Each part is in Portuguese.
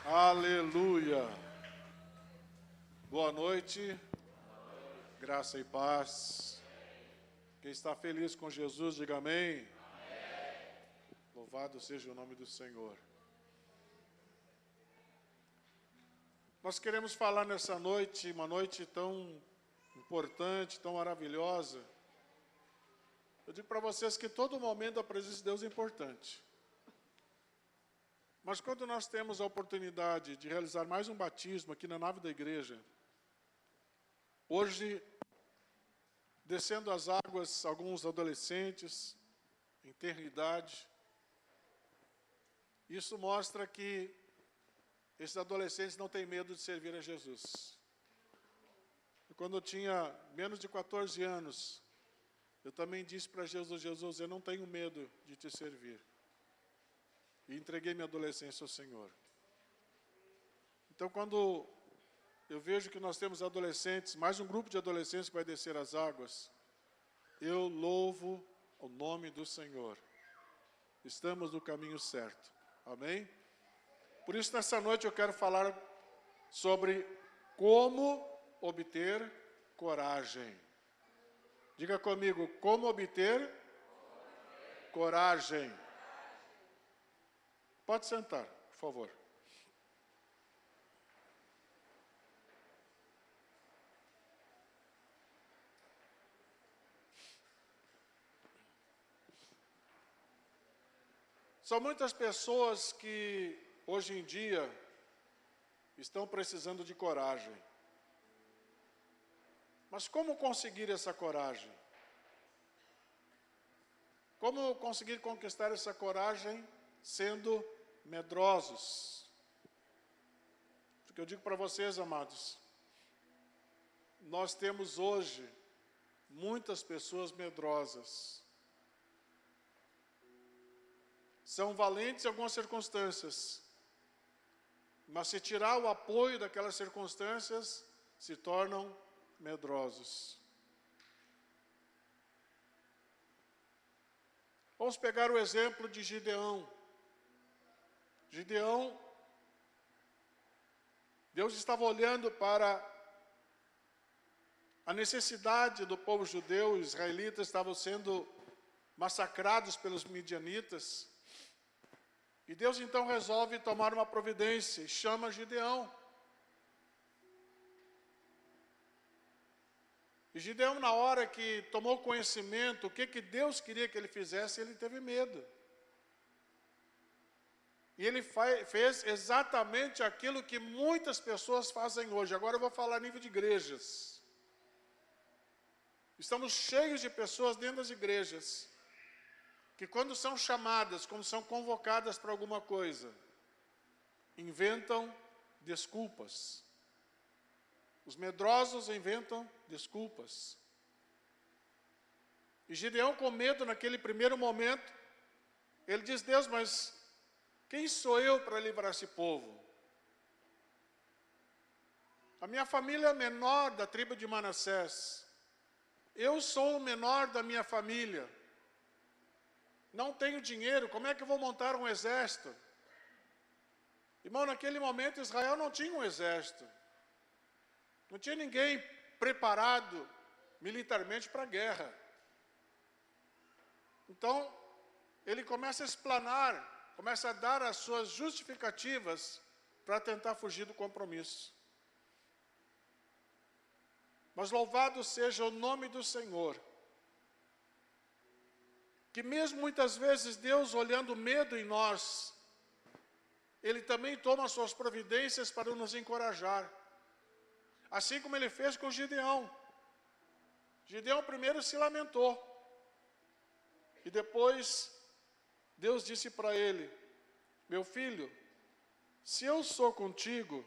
Aleluia. Boa noite. Graça e paz. Quem está feliz com Jesus, diga amém. Louvado seja o nome do Senhor. Nós queremos falar nessa noite, uma noite tão importante, tão maravilhosa. Eu digo para vocês que todo momento da presença de Deus é importante. Mas quando nós temos a oportunidade de realizar mais um batismo aqui na nave da igreja, hoje, descendo as águas, alguns adolescentes, em tenra idade, isso mostra que esses adolescentes não têm medo de servir a Jesus. Quando eu tinha menos de 14 anos, eu também disse para Jesus: Jesus, eu não tenho medo de te servir. E entreguei minha adolescência ao Senhor. Então, quando eu vejo que nós temos adolescentes, mais um grupo de adolescentes que vai descer as águas, eu louvo o nome do Senhor. Estamos no caminho certo. Amém? Por isso, nessa noite eu quero falar sobre como obter coragem. Diga comigo, como obter coragem. Pode sentar, por favor. São muitas pessoas que, hoje em dia, estão precisando de coragem. Mas como conseguir essa coragem? Como conseguir conquistar essa coragem sendo medrosos? Porque eu digo para vocês, amados, nós temos hoje muitas pessoas medrosas. São valentes em algumas circunstâncias, mas se tirar o apoio daquelas circunstâncias, se tornam medrosos. Vamos pegar o exemplo de Gideão. Gideão, Deus estava olhando para a necessidade do povo judeu, os israelitas estavam sendo massacrados pelos midianitas, e Deus então resolve tomar uma providência e chama Gideão. E Gideão, na hora que tomou conhecimento, o que Deus queria que ele fizesse, ele teve medo. E ele fez exatamente aquilo que muitas pessoas fazem hoje. Agora eu vou falar a nível de igrejas. Estamos cheios de pessoas dentro das igrejas, que quando são chamadas, quando são convocadas para alguma coisa, inventam desculpas. Os medrosos inventam desculpas. E Gideão, com medo naquele primeiro momento, ele diz: Deus, mas quem sou eu para livrar esse povo? A minha família é a menor da tribo de Manassés. Eu sou o menor da minha família. Não tenho dinheiro, como é que eu vou montar um exército? Irmão, naquele momento Israel não tinha um exército. Não tinha ninguém preparado militarmente para a guerra. Então, ele começa a explanar, começa a dar as suas justificativas para tentar fugir do compromisso. Mas louvado seja o nome do Senhor, que mesmo muitas vezes Deus, olhando medo em nós, Ele também toma as suas providências para nos encorajar. Assim como Ele fez com Gideão. Gideão primeiro se lamentou. E depois, Deus disse para ele: meu filho, se eu sou contigo,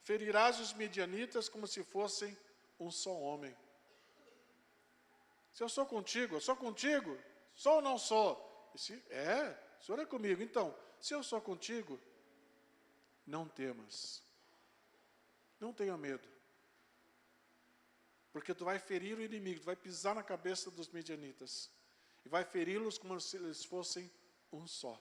ferirás os midianitas como se fossem um só homem. Se eu sou contigo, sou ou não sou? O senhor é comigo. Então, se eu sou contigo, não temas. Não tenha medo. Porque tu vai ferir o inimigo, tu vai pisar na cabeça dos midianitas. E vai feri-los como se eles fossem um só.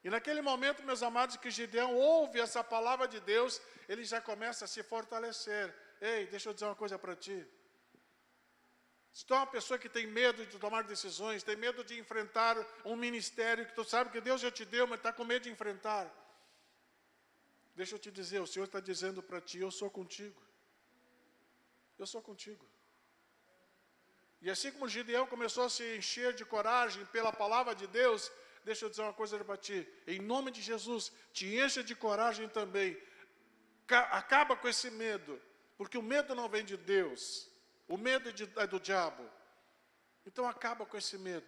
E naquele momento, meus amados, que Gideão ouve essa palavra de Deus, ele já começa a se fortalecer. Ei, deixa eu dizer uma coisa para ti. Se tu é uma pessoa que tem medo de tomar decisões, tem medo de enfrentar um ministério que tu sabe que Deus já te deu, mas está com medo de enfrentar. Deixa eu te dizer, o Senhor está dizendo para ti, eu sou contigo. Eu sou contigo. E assim como Gideão começou a se encher de coragem pela palavra de Deus, deixa eu dizer uma coisa para ti. Em nome de Jesus, te encha de coragem também. Acaba com esse medo. Porque o medo não vem de Deus. O medo é do diabo. Então acaba com esse medo.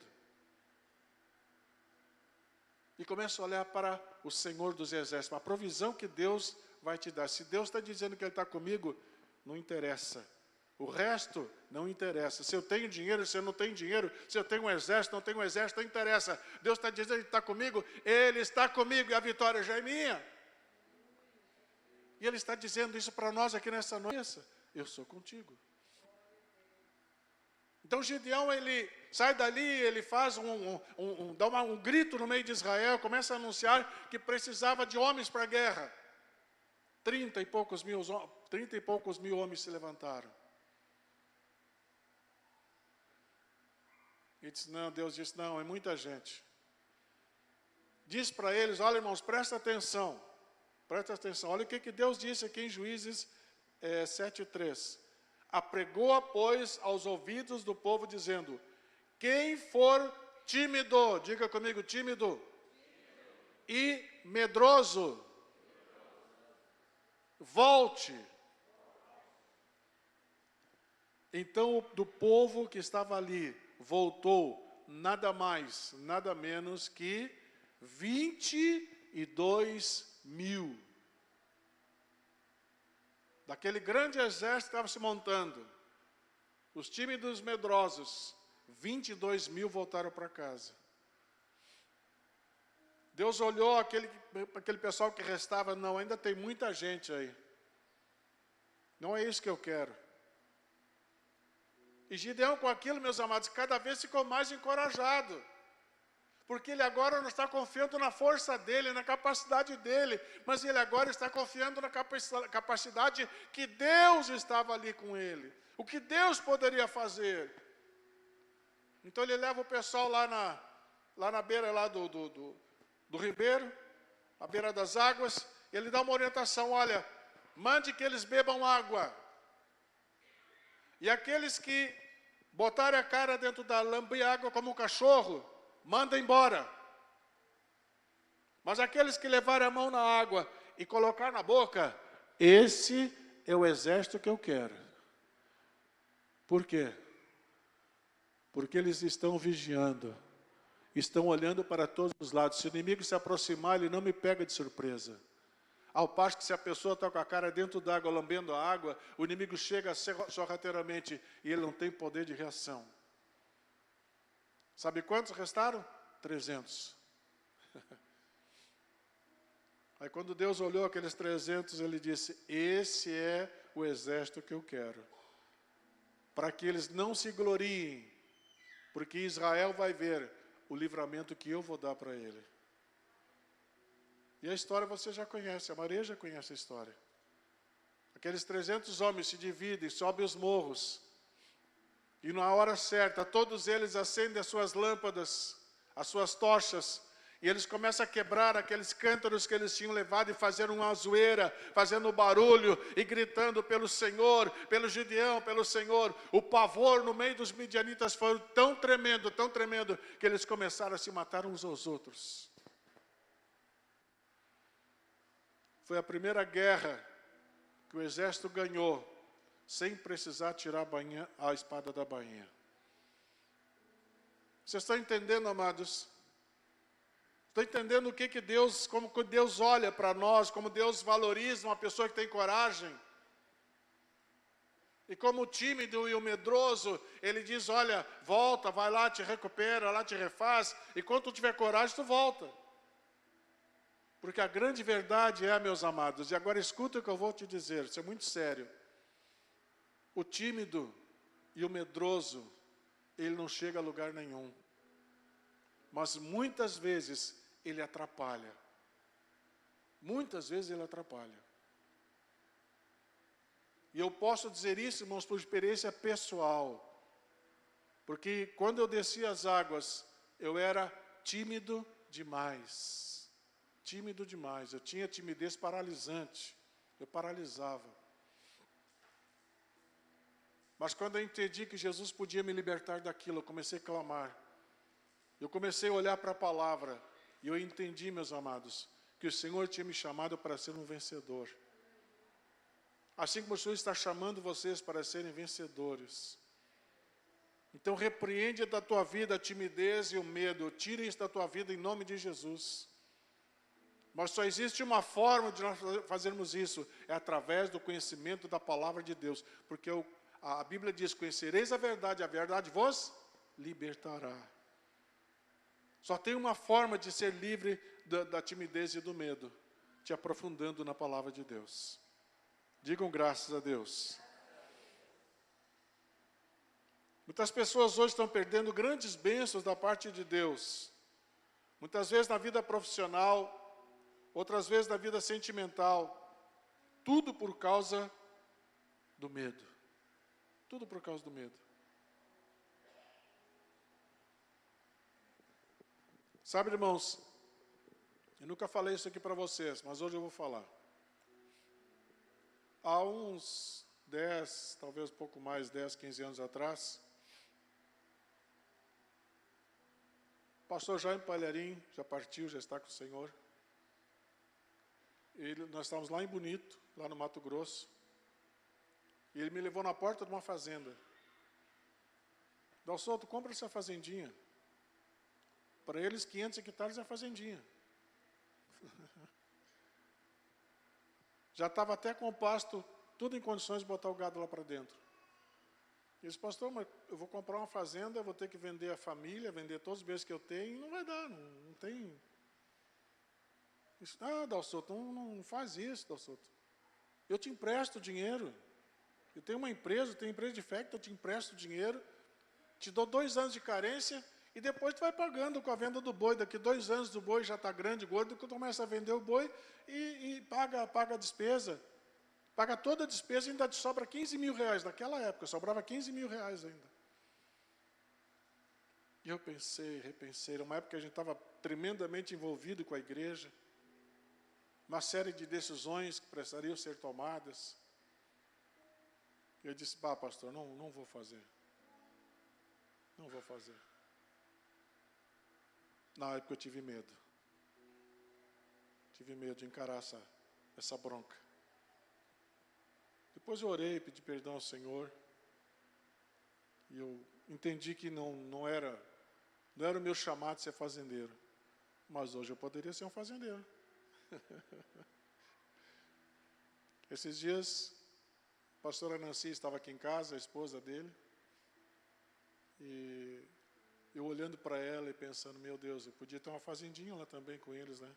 E começa a olhar para o Senhor dos Exércitos. A provisão que Deus vai te dar. Se Deus está dizendo que Ele está comigo, não interessa. O resto não interessa. Se eu tenho dinheiro, se eu não tenho dinheiro, se eu tenho um exército, não tenho um exército, não interessa. Deus está dizendo que Ele está comigo, Ele está comigo e a vitória já é minha. E Ele está dizendo isso para nós aqui nessa noite. Eu sou contigo. Então Gideão, ele sai dali, ele faz dá um grito no meio de Israel, começa a anunciar que precisava de homens para a guerra. 30 e poucos mil homens se levantaram. E disse, não, Deus disse, não, é muita gente. Diz para eles, olha irmãos, presta atenção, olha o que Deus disse aqui em Juízes 7:3. Apregou-a, pois, aos ouvidos do povo, dizendo, quem for tímido, diga comigo, tímido, e medroso, volte. Então, do povo que estava ali, voltou nada mais, nada menos que 22.000. Daquele grande exército que estava se montando, os tímidos medrosos, 22.000 voltaram para casa. Deus olhou aquele pessoal que restava, não, ainda tem muita gente aí. Não é isso que eu quero. E Gideão com aquilo, meus amados, cada vez ficou mais encorajado. Porque ele agora não está confiando na força dele, na capacidade dele, mas ele agora está confiando na capacidade que Deus estava ali com ele. O que Deus poderia fazer. Então ele leva o pessoal lá na beira lá do ribeiro, à beira das águas, e ele dá uma orientação, olha, mande que eles bebam água. E aqueles que botarem a cara dentro da lambiágua como um cachorro, manda embora. Mas aqueles que levarem a mão na água e colocar na boca, esse é o exército que eu quero. Por quê? Porque eles estão vigiando, estão olhando para todos os lados. Se o inimigo se aproximar, ele não me pega de surpresa. Ao passo que se a pessoa está com a cara dentro d'água, lambendo a água, o inimigo chega sorrateiramente e ele não tem poder de reação. Sabe quantos restaram? 300. Aí quando Deus olhou aqueles 300, Ele disse, esse é o exército que eu quero. Para que eles não se gloriem, porque Israel vai ver o livramento que eu vou dar para ele. E a história você já conhece, a Maria já conhece a história. Aqueles 300 homens se dividem, sobem os morros. E na hora certa, todos eles acendem as suas lâmpadas, as suas tochas. E eles começam a quebrar aqueles cântaros que eles tinham levado e fazer uma zoeira, fazendo barulho e gritando pelo Senhor, pelo Gideão, pelo Senhor. O pavor no meio dos midianitas foi tão tremendo, que eles começaram a se matar uns aos outros. Foi a primeira guerra que o exército ganhou, sem precisar tirar a espada da bainha. Vocês estão entendendo, amados? Estão entendendo o que Deus, como Deus olha para nós, como Deus valoriza uma pessoa que tem coragem? E como o tímido e o medroso, Ele diz, olha, volta, vai lá, te recupera, lá te refaz, e quando tu tiver coragem, tu volta. Porque a grande verdade é, meus amados, e agora escuta o que eu vou te dizer, isso é muito sério. O tímido e o medroso, ele não chega a lugar nenhum. Mas muitas vezes, ele atrapalha. Muitas vezes ele atrapalha. E eu posso dizer isso, irmãos, por experiência pessoal. Porque quando eu desci as águas, eu era tímido demais. Tímido demais. Eu tinha timidez paralisante. Eu paralisava. Mas quando eu entendi que Jesus podia me libertar daquilo, eu comecei a clamar. Eu comecei a olhar para a palavra. E eu entendi, meus amados, que o Senhor tinha me chamado para ser um vencedor. Assim como o Senhor está chamando vocês para serem vencedores. Então repreende da tua vida a timidez e o medo. Tire isso da tua vida em nome de Jesus. Mas só existe uma forma de nós fazermos isso. É através do conhecimento da palavra de Deus. Porque a Bíblia diz, conhecereis a verdade vos libertará. Só tem uma forma de ser livre da timidez e do medo. Te aprofundando na palavra de Deus. Digam graças a Deus. Muitas pessoas hoje estão perdendo grandes bênçãos da parte de Deus. Muitas vezes na vida profissional, outras vezes na vida sentimental. Tudo por causa do medo. Tudo por causa do medo. Sabe, irmãos, eu nunca falei isso aqui para vocês, mas hoje eu vou falar. Há uns 10, talvez um pouco mais, 10, 15 anos atrás, o pastor Jaime Palharim já partiu, já está com o Senhor. Nós estávamos lá em Bonito, lá no Mato Grosso, e ele me levou na porta de uma fazenda. Dalsoto, compra essa fazendinha. Para eles, 500 hectares é fazendinha. Já estava até com o pasto, tudo em condições de botar o gado lá para dentro. E disse, pastor, mas eu vou comprar uma fazenda, eu vou ter que vender a família, vender todos os bens que eu tenho, não vai dar, não tem. Disse, Dalsoto, não faz isso, Dalsoto. Eu te empresto dinheiro. Eu tenho uma empresa, tenho empresa de fé, eu te empresto dinheiro, te dou 2 anos de carência, e depois tu vai pagando com a venda do boi. Daqui 2 anos do boi já está grande, gordo, tu começa a vender o boi e paga a despesa. Paga toda a despesa e ainda te sobra 15 mil reais. Naquela época, sobrava 15 mil reais ainda. E eu pensei, repensei, era uma época que a gente estava tremendamente envolvido com a igreja. Uma série de decisões que precisariam ser tomadas. Eu disse, pastor, não vou fazer. Não vou fazer. Na época eu tive medo. Tive medo de encarar essa bronca. Depois eu orei, pedi perdão ao Senhor. E eu entendi que não era o meu chamado de ser fazendeiro. Mas hoje eu poderia ser um fazendeiro. Esses dias, a pastora Nancy estava aqui em casa, a esposa dele. E eu olhando para ela e pensando, meu Deus, eu podia ter uma fazendinha lá também com eles, né?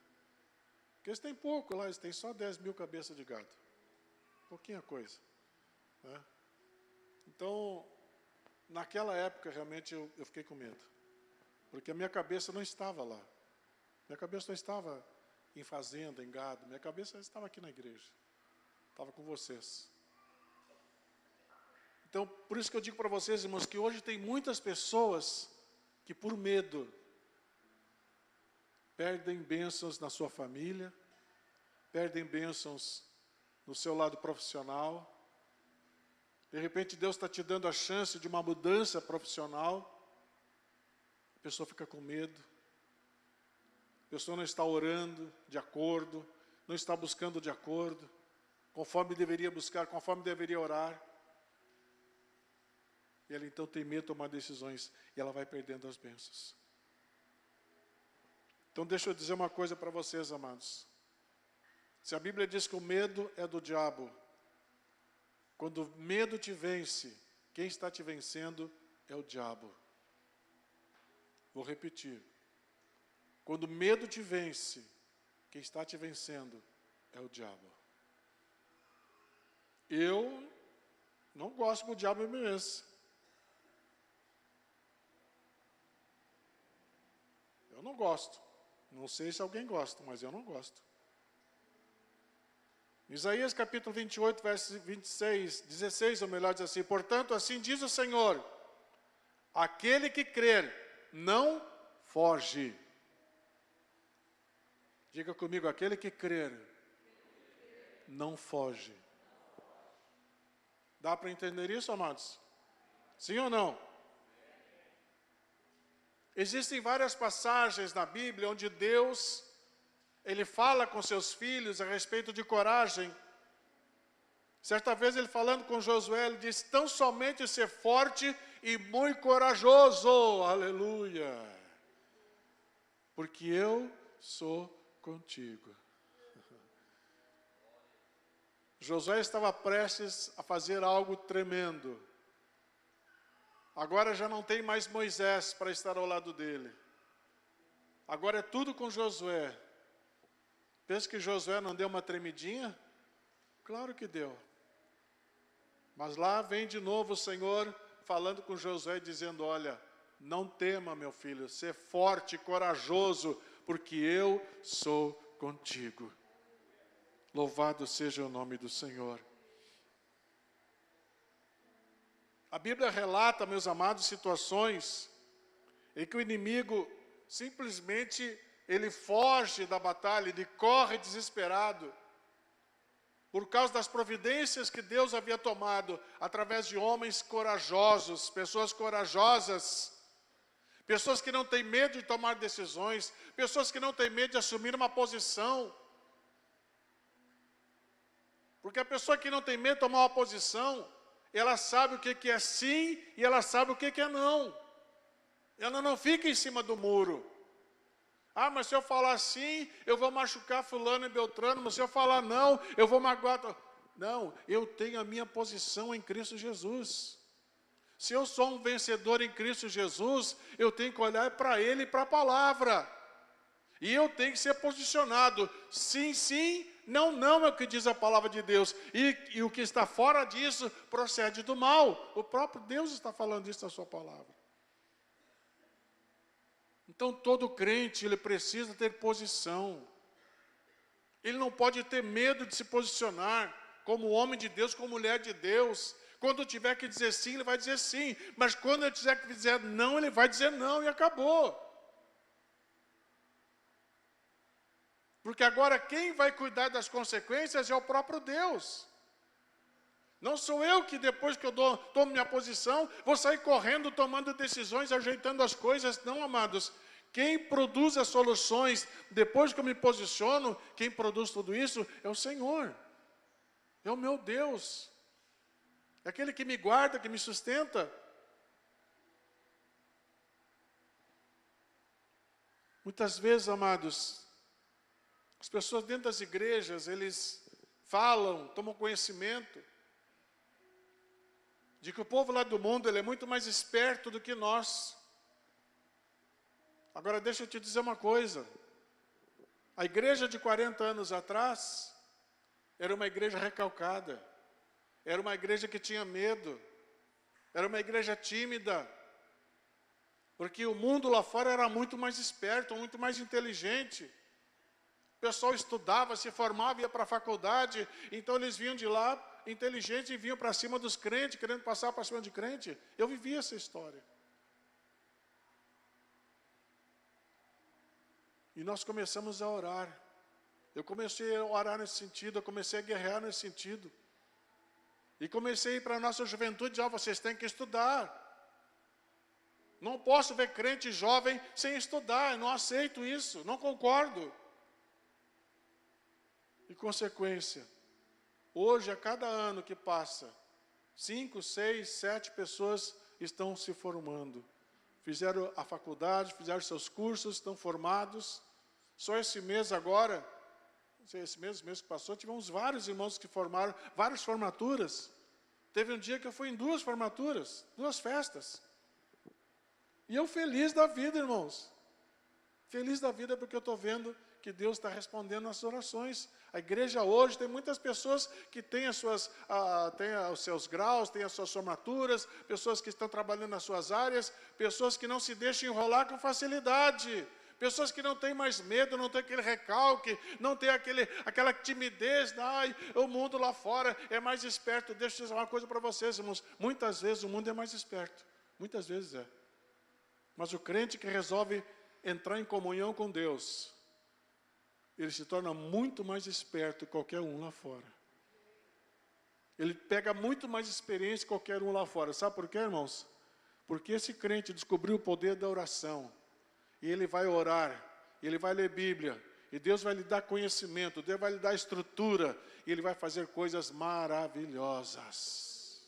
Porque eles têm pouco lá, eles têm só 10 mil cabeças de gado. Pouquinha coisa. Né? Então, naquela época, realmente, eu fiquei com medo. Porque a minha cabeça não estava lá. Minha cabeça não estava em fazenda, em gado. Minha cabeça estava aqui na igreja. Estava com vocês. Então, por isso que eu digo para vocês, irmãos, que hoje tem muitas pessoas que por medo perdem bênçãos na sua família, perdem bênçãos no seu lado profissional. De repente Deus está te dando a chance de uma mudança profissional. A pessoa fica com medo. A pessoa não está orando de acordo, não está buscando de acordo, conforme deveria buscar, conforme deveria orar. E ela então tem medo de tomar decisões e ela vai perdendo as bênçãos. Então deixa eu dizer uma coisa para vocês, amados. Se a Bíblia diz que o medo é do diabo, quando o medo te vence, quem está te vencendo é o diabo. Vou repetir. Quando o medo te vence, quem está te vencendo é o diabo. Eu não gosto que o diabo me vença. Eu não gosto. Não sei se alguém gosta, mas eu não gosto. Isaías capítulo 28, verso 16, ou melhor, diz assim: portanto, assim diz o Senhor, aquele que crer, não foge. Diga comigo, aquele que crer, não foge. Dá para entender isso, amados? Sim ou não? Existem várias passagens na Bíblia onde Deus, Ele fala com seus filhos a respeito de coragem. Certa vez Ele falando com Josué, Ele disse: tão somente ser forte e muito corajoso, aleluia, porque eu sou contigo. Josué estava prestes a fazer algo tremendo. Agora já não tem mais Moisés para estar ao lado dele. Agora é tudo com Josué. Pensa que Josué não deu uma tremidinha? Claro que deu. Mas lá vem de novo o Senhor falando com Josué, dizendo: olha, não tema, meu filho, ser forte e corajoso, porque eu sou contigo. Louvado seja o nome do Senhor. A Bíblia relata, meus amados, situações em que o inimigo simplesmente ele foge da batalha, ele corre desesperado, por causa das providências que Deus havia tomado através de homens corajosos, pessoas corajosas, pessoas que não têm medo de tomar decisões, pessoas que não têm medo de assumir uma posição. Porque a pessoa que não tem medo de tomar uma posição, ela sabe o que é sim e ela sabe o que é não. Ela não fica em cima do muro. Ah, mas se eu falar sim, eu vou machucar fulano e beltrano, mas se eu falar não, eu vou magoar. Não, eu tenho a minha posição em Cristo Jesus. Se eu sou um vencedor em Cristo Jesus, eu tenho que olhar para Ele e para a palavra. E eu tenho que ser posicionado. Sim, sim, não, não é o que diz a palavra de Deus. E o que está fora disso procede do mal. O próprio Deus está falando isso na sua palavra. Então todo crente, ele precisa ter posição. Ele não pode ter medo de se posicionar como homem de Deus, como mulher de Deus. Quando tiver que dizer sim, ele vai dizer sim. Mas quando ele tiver que dizer não, ele vai dizer não e acabou. Porque agora quem vai cuidar das consequências é o próprio Deus. Não sou eu que depois que eu tomo minha posição, vou sair correndo, tomando decisões, ajeitando as coisas. Não, amados. Quem produz as soluções, depois que eu me posiciono, quem produz tudo isso é o Senhor. É o meu Deus. É aquele que me guarda, que me sustenta. Muitas vezes, amados, as pessoas dentro das igrejas, eles falam, tomam conhecimento de que o povo lá do mundo, ele é muito mais esperto do que nós. Agora deixa eu te dizer uma coisa. A igreja de 40 anos atrás era uma igreja recalcada. Era uma igreja que tinha medo. Era uma igreja tímida. Porque o mundo lá fora era muito mais esperto, muito mais inteligente. O pessoal estudava, se formava, ia para a faculdade. Então eles vinham de lá inteligentes e vinham para cima dos crentes, querendo passar para cima de crente. Eu vivi essa história. E nós começamos a orar. Eu comecei a orar nesse sentido, eu comecei a guerrear nesse sentido. E comecei a ir para a nossa juventude, vocês têm que estudar. Não posso ver crente jovem sem estudar, eu não aceito isso, não concordo. E consequência, hoje a cada ano que passa, 5, 6, 7 pessoas estão se formando. Fizeram a faculdade, fizeram seus cursos, estão formados. Só esse mês agora, esse mês que passou, tivemos vários irmãos que formaram, várias formaturas. Teve um dia que eu fui em 2 formaturas, 2 festas. E eu feliz da vida, irmãos. Feliz da vida porque eu estou vendo que Deus está respondendo às orações. A igreja hoje tem muitas pessoas que têm têm os seus graus, têm as suas formaturas, pessoas que estão trabalhando nas suas áreas, pessoas que não se deixam enrolar com facilidade, Pessoas que não têm mais medo, não têm aquele recalque, não têm aquela timidez. Ai, o mundo lá fora é mais esperto. Deixa eu dizer uma coisa para vocês, irmãos. Muitas vezes o mundo é mais esperto. Muitas vezes é. Mas o crente que resolve entrar em comunhão com Deus, ele se torna muito mais esperto que qualquer um lá fora. Ele pega muito mais experiência que qualquer um lá fora. Sabe por quê, irmãos? Porque esse crente descobriu o poder da oração. E ele vai orar, ele vai ler Bíblia, e Deus vai lhe dar conhecimento, Deus vai lhe dar estrutura, e ele vai fazer coisas maravilhosas.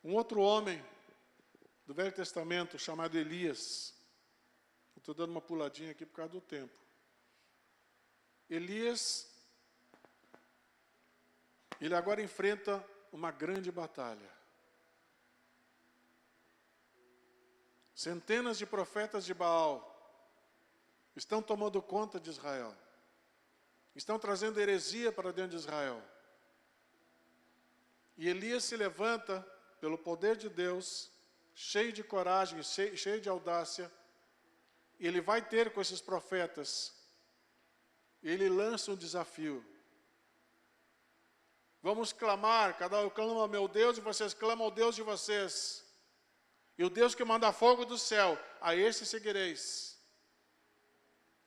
Um outro homem do Velho Testamento, chamado Elias. Estou dando uma puladinha aqui por causa do tempo. Elias, ele agora enfrenta uma grande batalha. Centenas de profetas de Baal estão tomando conta de Israel. Estão trazendo heresia para dentro de Israel. E Elias se levanta pelo poder de Deus, cheio de coragem, cheio de audácia. E ele vai ter com esses profetas. Ele lança um desafio. Vamos clamar, cada um clama ao meu Deus e vocês clamam ao Deus de vocês. E o Deus que manda fogo do céu, a esse seguireis.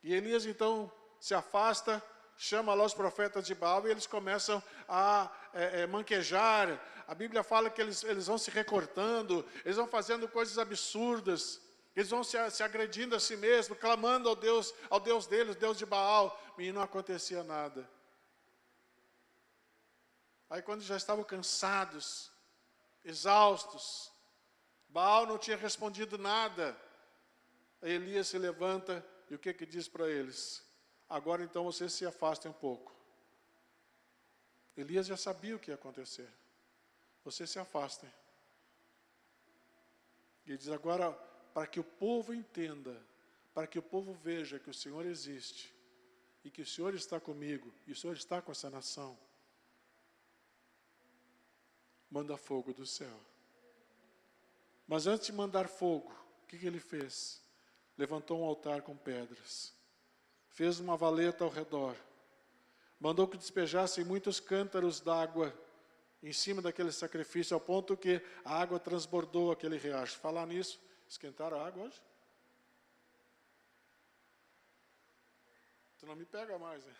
E Elias então se afasta, chama lá os profetas de Baal e eles começam a manquejar. A Bíblia fala que eles vão se recortando, eles vão fazendo coisas absurdas. Eles vão se agredindo a si mesmos, clamando ao Deus deles, Deus de Baal, e não acontecia nada. Aí quando já estavam cansados, exaustos, Baal não tinha respondido nada, aí Elias se levanta e o que diz para eles? Agora então vocês se afastem um pouco. Elias já sabia o que ia acontecer. Vocês se afastem. E ele diz agora, para que o povo entenda, para que o povo veja que o Senhor existe, e que o Senhor está comigo, e o Senhor está com essa nação, manda fogo do céu. Mas antes de mandar fogo, o que ele fez? Levantou um altar com pedras, fez uma valeta ao redor, mandou que despejassem muitos cântaros d'água em cima daquele sacrifício, ao ponto que a água transbordou aquele riacho. Falar nisso, esquentaram a água hoje? Tu não me pega mais, né?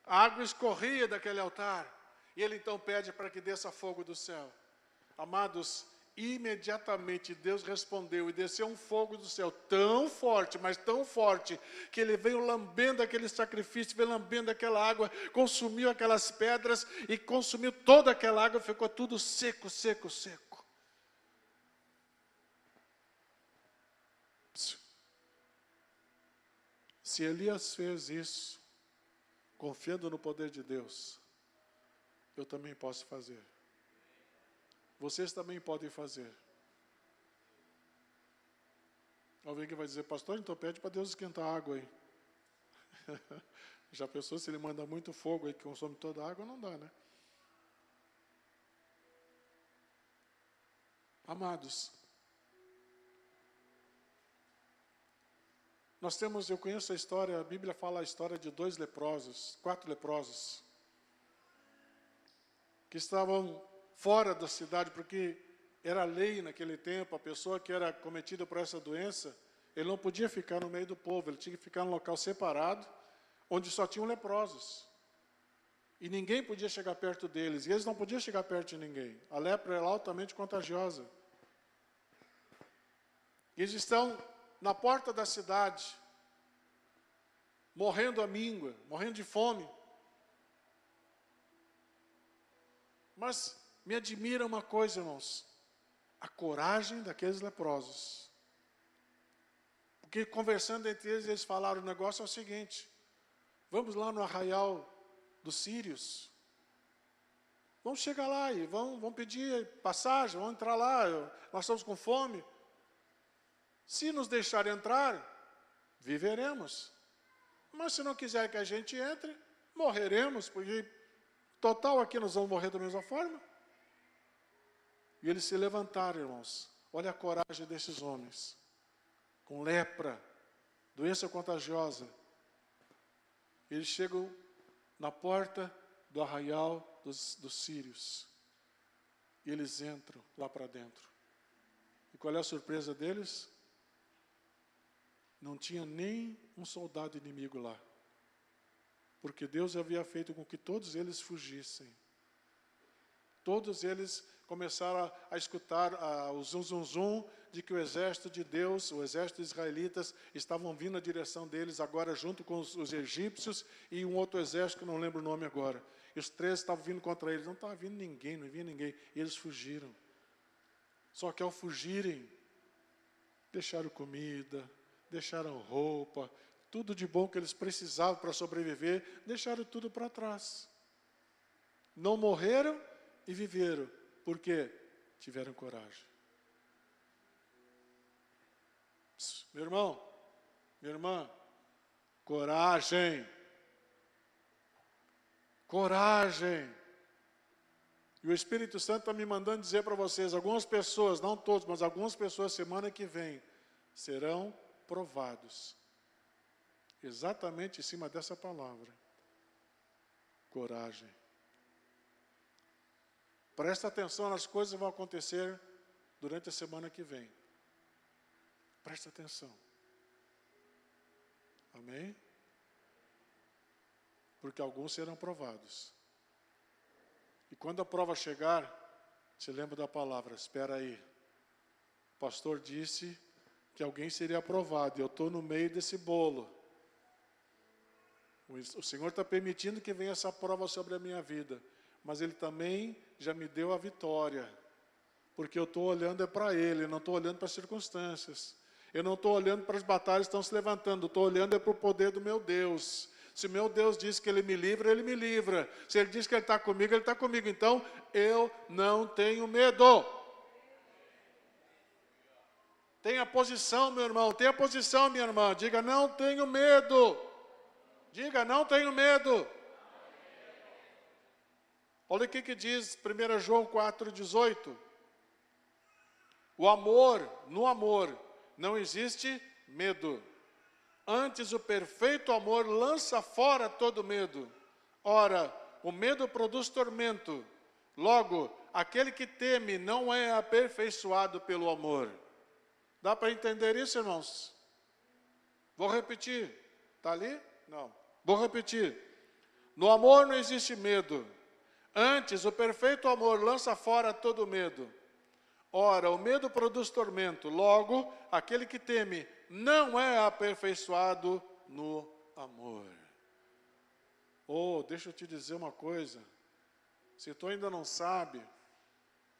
A água escorria daquele altar. E ele então pede para que desça fogo do céu. Amados, imediatamente Deus respondeu e desceu um fogo do céu tão forte, mas tão forte, que ele veio lambendo aquele sacrifício, veio lambendo aquela água, consumiu aquelas pedras e consumiu toda aquela água, ficou tudo seco, seco, seco. Se Elias fez isso, confiando no poder de Deus, eu também posso fazer. Vocês também podem fazer. Alguém que vai dizer, pastor, então pede para Deus esquentar a água aí. Já pensou se ele manda muito fogo aí que consome toda a água? Não dá, né? Amados, eu conheço a história, a Bíblia fala a história de 4 leprosos, que estavam fora da cidade, porque era lei naquele tempo, a pessoa que era cometida por essa doença, ele não podia ficar no meio do povo, ele tinha que ficar num local separado, onde só tinham leprosos. E ninguém podia chegar perto deles, e eles não podiam chegar perto de ninguém. A lepra era altamente contagiosa. Eles estão na porta da cidade, morrendo à míngua, morrendo de fome. Mas me admira uma coisa, irmãos, a coragem daqueles leprosos. Porque conversando entre eles, eles falaram, o negócio é o seguinte, vamos lá no arraial dos sírios, vamos chegar lá e vamos pedir passagem, vamos entrar lá, nós estamos com fome. Se nos deixar entrar, viveremos. Mas se não quiser que a gente entre, morreremos, porque total aqui nós vamos morrer da mesma forma. E eles se levantaram, irmãos. Olha a coragem desses homens. Com lepra, doença contagiosa. Eles chegam na porta do arraial dos sírios. E eles entram lá para dentro. E qual é a surpresa deles? Não tinha nem um soldado inimigo lá. Porque Deus havia feito com que todos eles fugissem. Todos eles começaram a escutar o zum, zum, zum, de que o exército de Deus, o exército de israelitas, estavam vindo na direção deles agora junto com os egípcios e um outro exército que eu não lembro o nome agora. E os 13 estavam vindo contra eles. Não estava vindo ninguém, não vinha ninguém. E eles fugiram. Só que ao fugirem, deixaram comida, deixaram roupa, tudo de bom que eles precisavam para sobreviver, deixaram tudo para trás. Não morreram e viveram, porque tiveram coragem. Meu irmão, minha irmã, coragem. Coragem. E o Espírito Santo está me mandando dizer para vocês, algumas pessoas, não todos, mas algumas pessoas semana que vem, serão provados. Exatamente em cima dessa palavra. Coragem. Presta atenção nas coisas que vão acontecer durante a semana que vem. Presta atenção. Amém? Porque alguns serão provados. E quando a prova chegar, se lembra da palavra, espera aí. O pastor disse que alguém seria aprovado, e eu estou no meio desse bolo. O Senhor está permitindo que venha essa prova sobre a minha vida, mas Ele também já me deu a vitória, porque eu estou olhando para Ele, não estou olhando para as circunstâncias, eu não estou olhando para as batalhas que estão se levantando, estou olhando para o poder do meu Deus. Se meu Deus diz que Ele me livra, Ele me livra. Se Ele diz que Ele está comigo, Ele está comigo. Então, eu não tenho medo. Tenha posição, meu irmão. Tenha posição, minha irmã. Diga, não tenho medo. Diga, não tenho medo. Olha o que diz 1 João 4,18. O amor, no amor, não existe medo. Antes, o perfeito amor lança fora todo medo. Ora, o medo produz tormento. Logo, aquele que teme não é aperfeiçoado pelo amor. Dá para entender isso, irmãos? Vou repetir. Está ali? Não. Vou repetir. No amor não existe medo. Antes, o perfeito amor lança fora todo medo. Ora, o medo produz tormento. Logo, aquele que teme não é aperfeiçoado no amor. Oh, deixa eu te dizer uma coisa. Se tu ainda não sabe,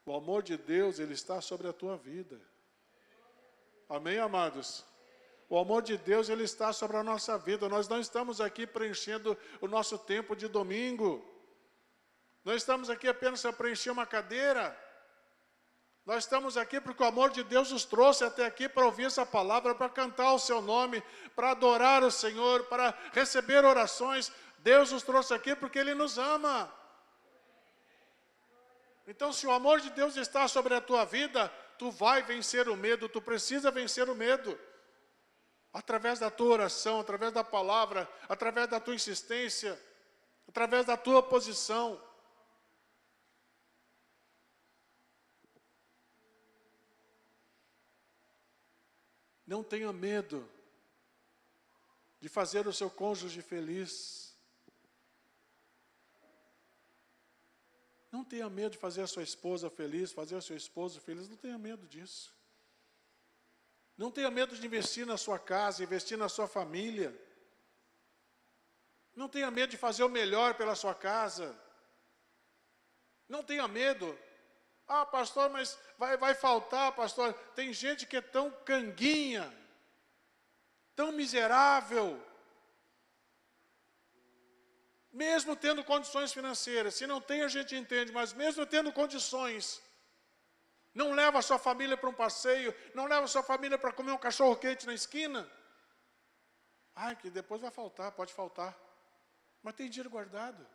o amor de Deus, Ele está sobre a tua vida. Amém, amados? O amor de Deus, Ele está sobre a nossa vida. Nós não estamos aqui preenchendo o nosso tempo de domingo. Nós estamos aqui apenas para preencher uma cadeira. Nós estamos aqui porque o amor de Deus nos trouxe até aqui para ouvir essa palavra, para cantar o seu nome, para adorar o Senhor, para receber orações. Deus nos trouxe aqui porque Ele nos ama. Então, se o amor de Deus está sobre a tua vida, tu vai vencer o medo, tu precisa vencer o medo. Através da tua oração, através da palavra, através da tua insistência, através da tua posição. Não tenha medo de fazer o seu cônjuge feliz. Não tenha medo de fazer a sua esposa feliz, fazer o seu esposo feliz. Não tenha medo disso. Não tenha medo de investir na sua casa, investir na sua família. Não tenha medo de fazer o melhor pela sua casa. Não tenha medo. Ah, pastor, mas vai faltar, pastor. Tem gente que é tão canguinha, tão miserável, mesmo tendo condições financeiras. Se não tem, a gente entende, mas mesmo tendo condições, Não leva a sua família para um passeio, não leva a sua família para comer um cachorro-quente na esquina. Ai, que depois vai faltar, pode faltar. Mas tem dinheiro guardado.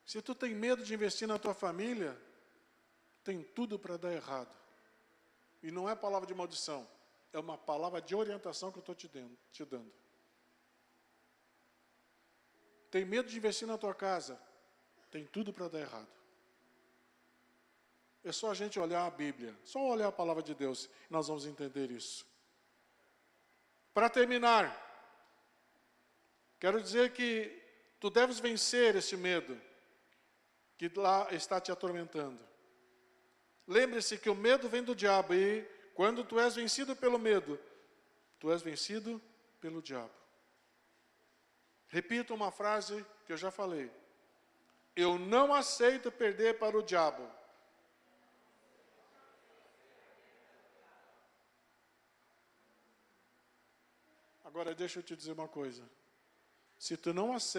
Se tu tem medo de investir na tua família, tem tudo para dar errado. E não é palavra de maldição, é uma palavra de orientação que eu estou te dando. Tem medo de investir na tua casa, tem tudo para dar errado. É só a gente olhar a Bíblia, só olhar a palavra de Deus, e nós vamos entender isso. Para terminar, quero dizer que tu deves vencer esse medo que lá está te atormentando. Lembre-se que o medo vem do diabo e quando tu és vencido pelo medo, tu és vencido pelo diabo. Repito uma frase que eu já falei. Eu não aceito perder para o diabo. Agora deixa eu te dizer uma coisa. Se tu não aceita